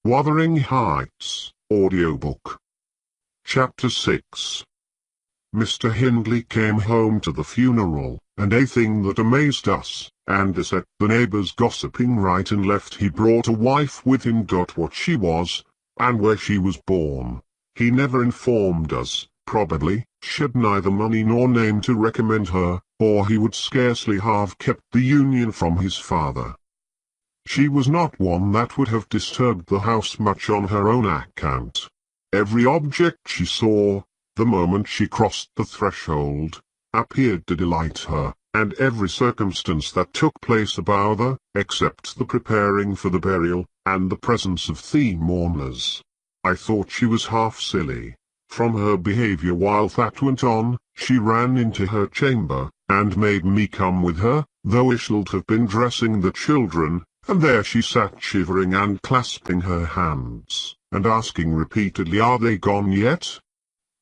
Wuthering Heights, Audiobook. Chapter 6. Mr. Hindley came home to the funeral, and a thing that amazed us, and set the neighbours gossiping right and left, he brought a wife with him. What she was, and where she was born, he never informed us. Probably, she'd neither money nor name to recommend her, or he would scarcely have kept the union from his father. She was not one that would have disturbed the house much on her own account. Every object she saw, the moment she crossed the threshold, appeared to delight her, and every circumstance that took place about her, except the preparing for the burial, and the presence of the mourners. I thought she was half silly. From her behaviour while that went on, she ran into her chamber, and made me come with her, though I should have been dressing the children, and there she sat shivering and clasping her hands, and asking repeatedly, "Are they gone yet?"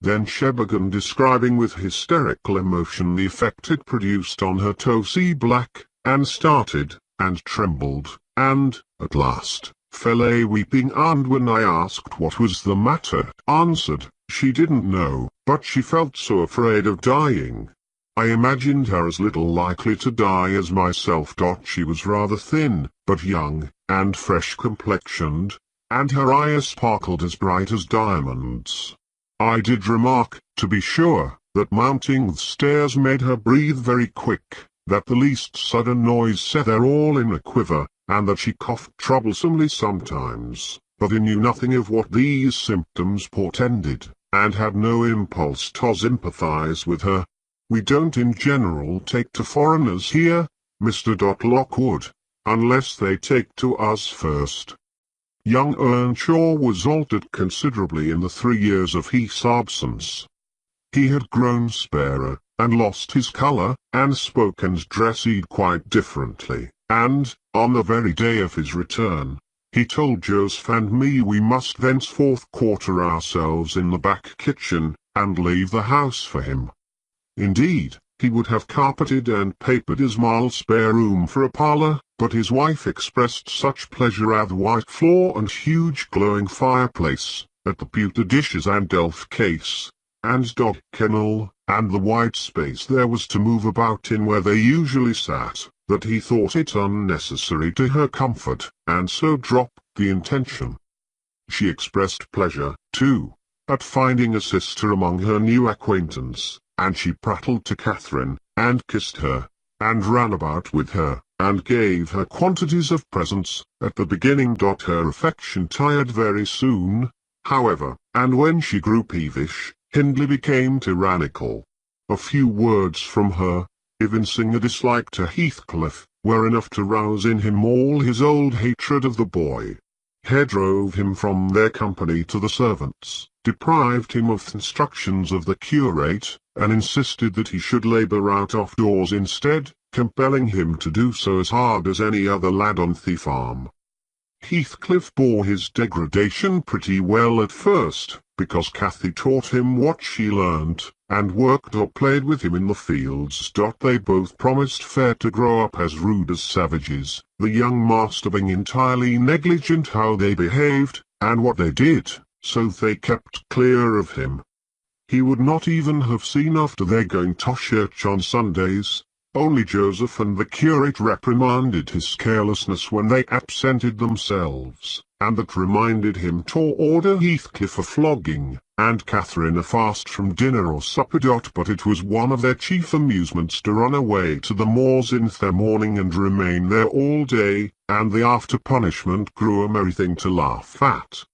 Then she began describing with hysterical emotion the effect it produced on her tossy black, and started, and trembled, and, at last, fell a weeping, and when I asked what was the matter, answered, she didn't know, but she felt so afraid of dying. I imagined her as little likely to die as myself. She was rather thin, but young, and fresh-complexioned, and her eyes sparkled as bright as diamonds. I did remark, to be sure, that mounting the stairs made her breathe very quick, that the least sudden noise set her all in a quiver, and that she coughed troublesomely sometimes, but I knew nothing of what these symptoms portended, and had no impulse to sympathize with her. We don't in general take to foreigners here, Mr. Lockwood, unless they take to us first. Young Earnshaw was altered considerably in the 3 years of his absence. He had grown sparer, and lost his colour, and spoke and dressed quite differently, and, on the very day of his return, he told Joseph and me we must thenceforth quarter ourselves in the back kitchen, and leave the house for him. Indeed, he would have carpeted and papered his small spare room for a parlour, but his wife expressed such pleasure at the white floor and huge glowing fireplace, at the pewter dishes and delf case, and dog kennel, and the wide space there was to move about in where they usually sat, that he thought it unnecessary to her comfort, and so dropped the intention. She expressed pleasure, too, at finding a sister among her new acquaintance, and she prattled to Catherine, and kissed her, and ran about with her, and gave her quantities of presents, at the beginning. Her affection tired very soon, however, and when she grew peevish, Hindley became tyrannical. A few words from her, evincing a dislike to Heathcliff, were enough to rouse in him all his old hatred of the boy. He drove him from their company to the servants, deprived him of instructions of the curate, and insisted that he should labour out of doors instead, compelling him to do so as hard as any other lad on the farm. Heathcliff bore his degradation pretty well at first, because Cathy taught him what she learnt, and worked or played with him in the fields. They both promised fair to grow up as rude as savages, the young master being entirely negligent how they behaved, and what they did, so they kept clear of him. He would not even have seen after their going to church on Sundays. Only Joseph and the curate reprimanded his carelessness when they absented themselves, and that reminded him to order Heathcliff a flogging, and Catherine a fast from dinner or supper. But it was one of their chief amusements to run away to the moors in the morning and remain there all day, and the after punishment grew a merry thing to laugh at.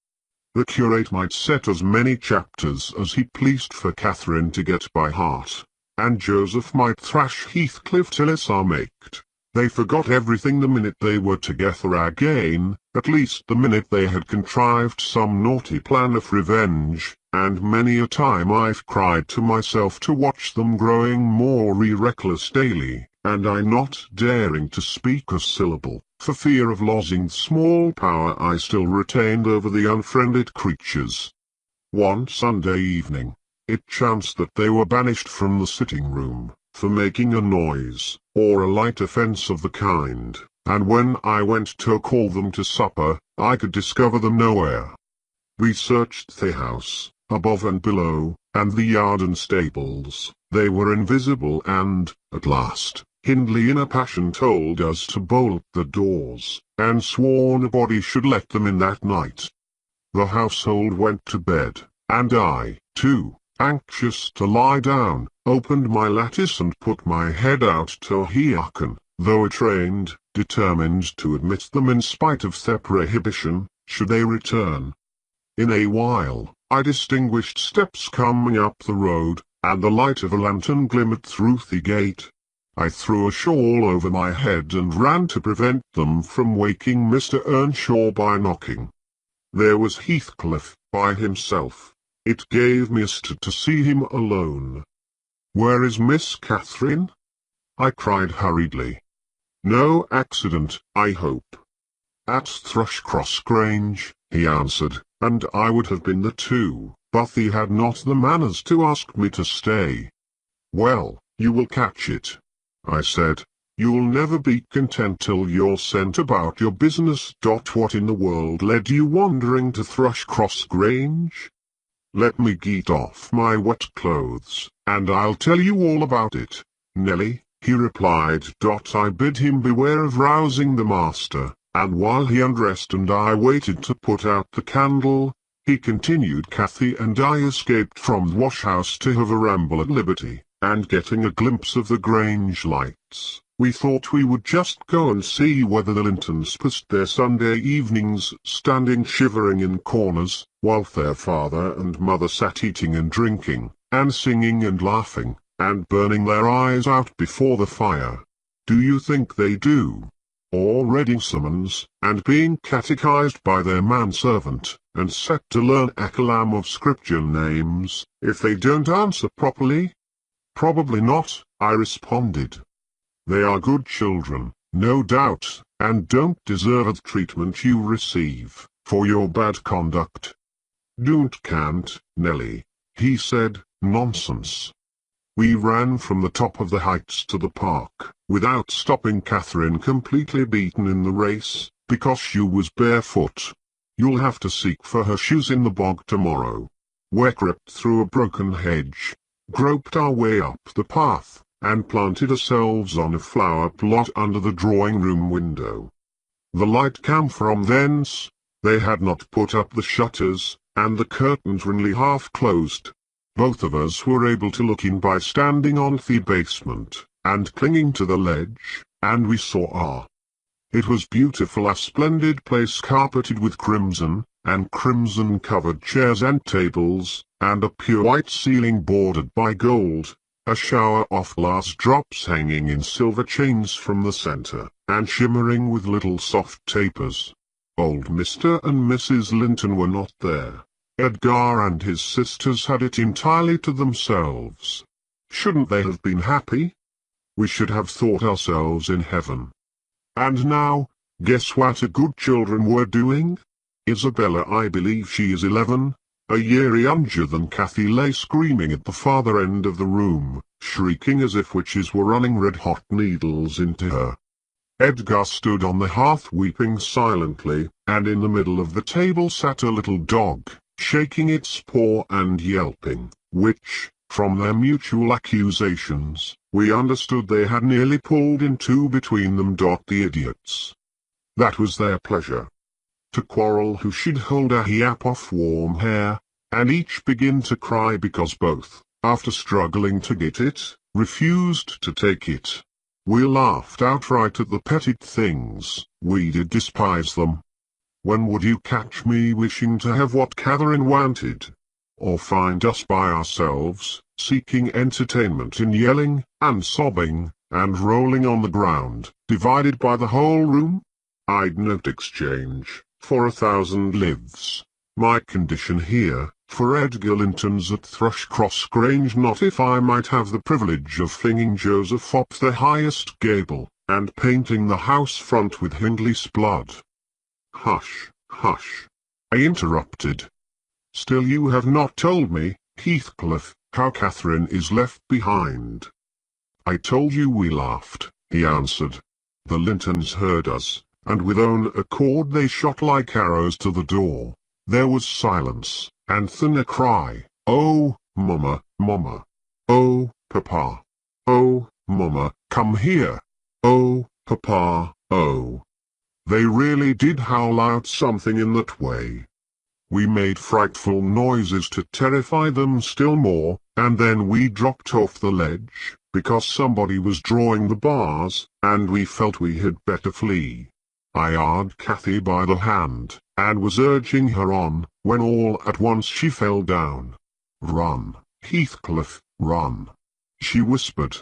The curate might set as many chapters as he pleased for Catherine to get by heart, and Joseph might thrash Heathcliff till his arm ached. They forgot everything the minute they were together again, at least the minute they had contrived some naughty plan of revenge, and many a time I've cried to myself to watch them growing more reckless daily, and I not daring to speak a syllable, for fear of losing the small power I still retained over the unfriended creatures. One Sunday evening, it chanced that they were banished from the sitting-room, for making a noise, or a light offence of the kind, and when I went to call them to supper, I could discover them nowhere. We searched the house, above and below, and the yard and stables. They were invisible, and, at last, Hindley in a passion told us to bolt the doors, and swore nobody should let them in that night. The household went to bed, and I, too, anxious to lie down, opened my lattice and put my head out to hearken, though trained, determined to admit them in spite of their prohibition, should they return. In a while, I distinguished steps coming up the road, and the light of a lantern glimmered through the gate. I threw a shawl over my head and ran to prevent them from waking Mr Earnshaw by knocking. There was Heathcliff, by himself. It gave me a start to see him alone. "Where is Miss Catherine?" I cried hurriedly. "No accident, I hope." "At Thrushcross Grange," he answered, and I would have been there too, but he had not the manners to ask me to stay. "Well, you will catch it," I said. "You'll never be content till you're sent about your business. What in the world led you wandering to Thrushcross Grange?" "Let me get off my wet clothes, and I'll tell you all about it, Nelly," he replied. I bid him beware of rousing the master, and while he undressed and I waited to put out the candle, he continued. "Cathy and I escaped from the wash-house to have a ramble at liberty, and getting a glimpse of the Grange lights, we thought we would just go and see whether the Lintons passed their Sunday evenings standing shivering in corners, while their father and mother sat eating and drinking, and singing and laughing, and burning their eyes out before the fire. Do you think they do? Or reading sermons, and being catechized by their manservant, and set to learn a calam of scripture names, if they don't answer properly?" "Probably not," I responded. "They are good children, no doubt, and don't deserve the treatment you receive, for your bad conduct." "Can't, Nelly," he said. "Nonsense." We ran from the top of the heights to the park, without stopping. Catherine completely beaten in the race, because she was barefoot. "You'll have to seek for her shoes in the bog tomorrow." We crept through a broken hedge, groped our way up the path, and planted ourselves on a flower plot under the drawing-room window. The light came from thence. They had not put up the shutters, and the curtains were only half closed. Both of us were able to look in by standing on the basement, and clinging to the ledge, and we saw It was beautiful, a splendid place carpeted with crimson, and crimson-covered chairs and tables, and a pure white ceiling bordered by gold, a shower of glass drops hanging in silver chains from the center, and shimmering with little soft tapers. Old Mr. and Mrs. Linton were not there. Edgar and his sisters had it entirely to themselves. Shouldn't they have been happy? We should have thought ourselves in heaven. And now, guess what the good children were doing? Isabella, I believe she is 11, a year younger than Cathy, lay screaming at the farther end of the room, shrieking as if witches were running red-hot needles into her. Edgar stood on the hearth weeping silently, and in the middle of the table sat a little dog, shaking its paw and yelping, which, from their mutual accusations, we understood they had nearly pulled in two between them. The idiots. That was their pleasure. To quarrel who should hold a heap of warm hair, and each begin to cry because both, after struggling to get it, refused to take it. We laughed outright at the petty things, we did despise them. When would you catch me wishing to have what Catherine wanted? Or find us by ourselves, seeking entertainment in yelling, and sobbing, and rolling on the ground, divided by the whole room? I'd not exchange, for 1,000 lives, my condition here, for Edgar Linton's at Thrushcross Grange, not if I might have the privilege of flinging Joseph up the highest gable, and painting the house front with Hindley's blood. Hush, hush, I interrupted. Still you have not told me, Heathcliff, how Catherine is left behind. I told you we laughed, he answered. The Lintons heard us, and with own accord they shot like arrows to the door. There was silence, and then a cry, "Oh, Mama, Mama! Oh, Papa! Oh, Mama, come here! Oh, Papa, oh!" They really did howl out something in that way. We made frightful noises to terrify them still more, and then we dropped off the ledge, because somebody was drawing the bars, and we felt we had better flee. I had Cathy by the hand, and was urging her on, when all at once she fell down. "Run, Heathcliff, run," she whispered.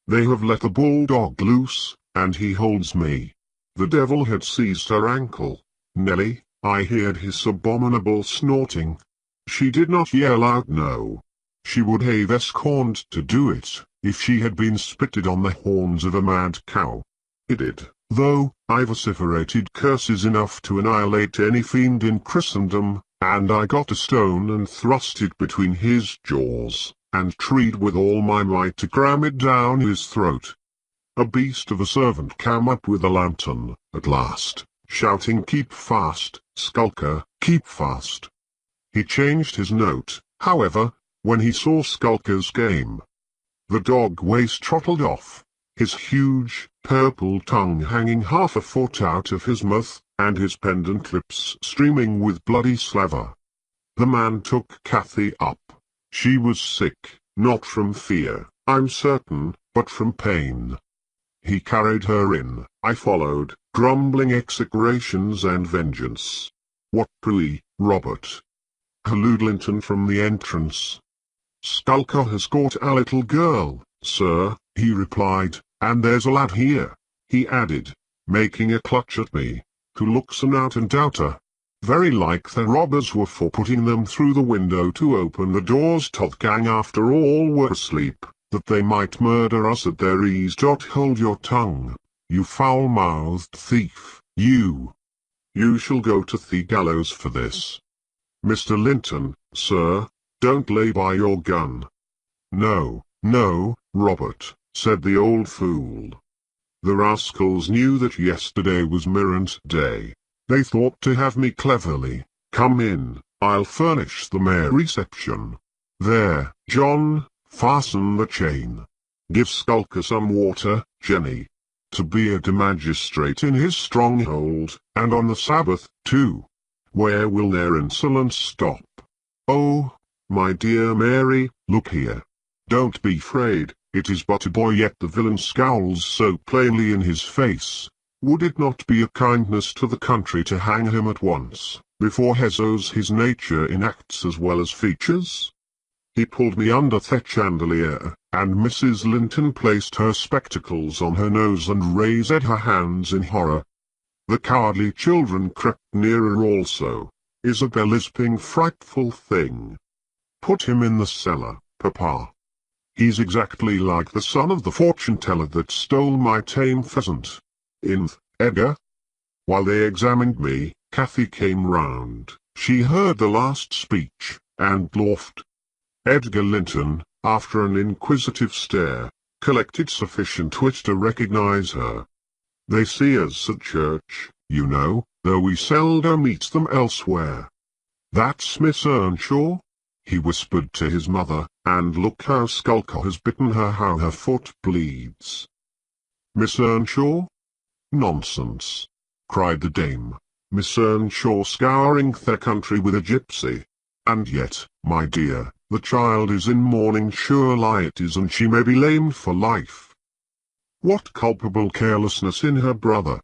"They have let the bulldog loose, and he holds me." The devil had seized her ankle. "Nelly," I heard his abominable snorting. She did not yell out no. She would have scorned to do it, if she had been spitted on the horns of a mad cow. It did, though. I vociferated curses enough to annihilate any fiend in Christendom, and I got a stone and thrust it between his jaws, and tried with all my might to cram it down his throat. A beast of a servant came up with a lantern, at last, shouting, "Keep fast, Skulker, keep fast." He changed his note, however, when he saw Skulker's game. The dog waste trottled off, his huge, purple tongue hanging half a foot out of his mouth, and his pendant lips streaming with bloody slaver. The man took Cathy up. She was sick, not from fear, I'm certain, but from pain. He carried her in. I followed, grumbling execrations and vengeance. "What pooey, Robert?" hallooed Linton from the entrance. "Skulker has caught a little girl, sir," he replied, "and there's a lad here," he added, making a clutch at me, "who looks an out-and-outer. Very like the robbers were for putting them through the window to open the doors to the gang after all were asleep, that they might murder us at their ease. Hold your tongue, you foul-mouthed thief, you! You shall go to the gallows for this. Mr. Linton, sir, don't lay by your gun." "No, no, Robert," said the old fool. "The rascals knew that yesterday was Mirrant Day. They thought to have me cleverly. Come in, I'll furnish the mayor reception. There, John, fasten the chain. Give Skulker some water, Jenny. To be a magistrate in his stronghold, and on the Sabbath, too. Where will their insolence stop? Oh, my dear Mary, look here. Don't be afraid, it is but a boy, yet the villain scowls so plainly in his face. Would it not be a kindness to the country to hang him at once, before he shows his nature in acts as well as features?" He pulled me under the chandelier, and Mrs. Linton placed her spectacles on her nose and raised her hands in horror. The cowardly children crept nearer also, Isabel lisping, "Frightful thing. Put him in the cellar, Papa. He's exactly like the son of the fortune-teller that stole my tame pheasant. In, Edgar." While they examined me, Cathy came round. She heard the last speech, and laughed. Edgar Linton, after an inquisitive stare, collected sufficient wit to recognize her. "They see us at church, you know, though we seldom meet them elsewhere. That's Miss Earnshaw," he whispered to his mother, "and look how Skulker has bitten her, how her foot bleeds." "Miss Earnshaw? Nonsense!" cried the dame. "Miss Earnshaw scouring the country with a gypsy. And yet, my dear, the child is in mourning, surely it is, and she may be lamed for life." "What culpable carelessness in her brother!"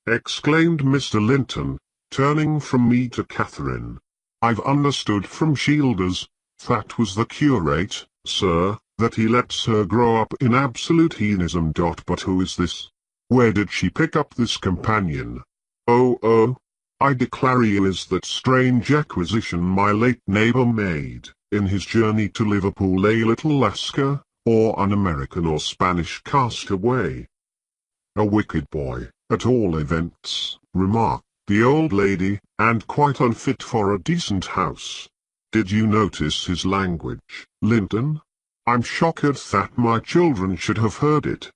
exclaimed Mr. Linton, turning from me to Catherine. "I've understood from Shielders, that was the curate, sir, that he lets her grow up in absolute heathenism. But who is this? Where did she pick up this companion? Oh, I declare he is that strange acquisition my late neighbour made, in his journey to Liverpool, a little Lascar, or an American or Spanish castaway." "A wicked boy, at all events," remarked the old lady, "and quite unfit for a decent house. Did you notice his language, Linton? I'm shocked that my children should have heard it."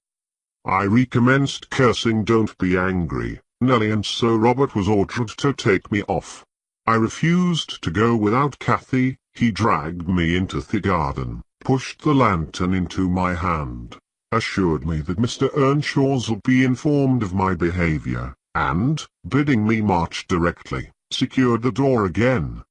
I recommenced cursing "Don't be angry, Nelly," and so Robert was ordered to take me off. I refused to go without Cathy. He dragged me into the garden, pushed the lantern into my hand, assured me that Mr Earnshaws would be informed of my behaviour, and, bidding me march directly, secured the door again.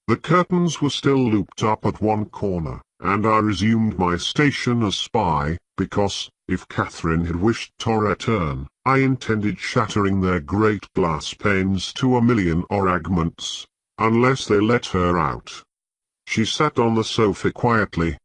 The curtains were still looped up at one corner, and I resumed my station as spy, because, if Catherine had wished to return, I intended shattering their great glass panes to a million fragments, unless they let her out. She sat on the sofa quietly.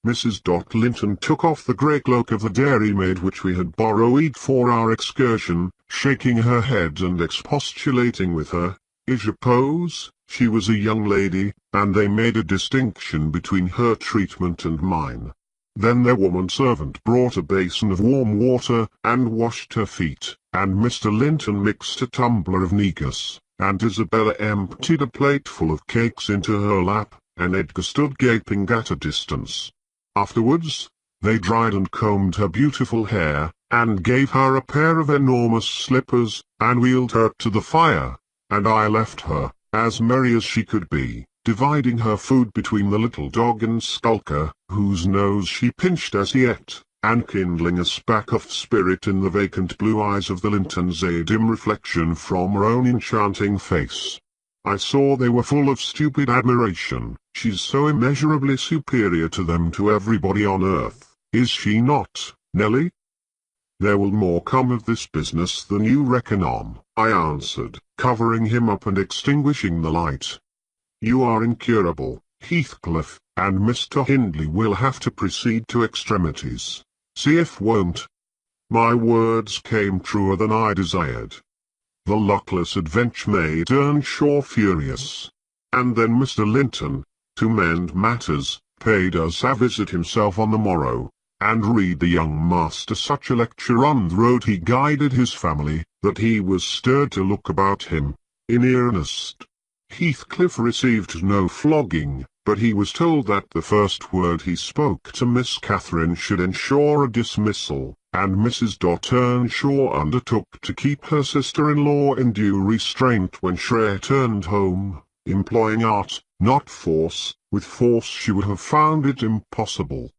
Mrs. Linton took off the grey cloak of the dairymaid which we had borrowed for our excursion, shaking her head and expostulating with her. I suppose she was a young lady, and they made a distinction between her treatment and mine. Then their woman servant brought a basin of warm water and washed her feet, and Mr. Linton mixed a tumbler of negus, and Isabella emptied a plateful of cakes into her lap, and Edgar stood gaping at a distance. Afterwards, they dried and combed her beautiful hair, and gave her a pair of enormous slippers, and wheeled her to the fire, and I left her, as merry as she could be, dividing her food between the little dog and Skulker, whose nose she pinched as he ate, and kindling a spark of spirit in the vacant blue eyes of the Lintons, a dim reflection from her own enchanting face. I saw they were full of stupid admiration. She's so immeasurably superior to them, to everybody on earth, is she not, Nelly? There will more come of this business than you reckon on, I answered, covering him up and extinguishing the light. You are incurable, Heathcliff, and Mr. Hindley will have to proceed to extremities. See if won't. My words came truer than I desired. The luckless adventure made Earnshaw furious. And then Mr. Linton, to mend matters, paid us a visit himself on the morrow, and read the young master such a lecture on the road he guided his family, that he was stirred to look about him, in earnest. Heathcliff received no flogging, but he was told that the first word he spoke to Miss Catherine should ensure a dismissal, and Mrs. Earnshaw undertook to keep her sister-in-law in due restraint when she returned home, employing art, not force. With force she would have found it impossible.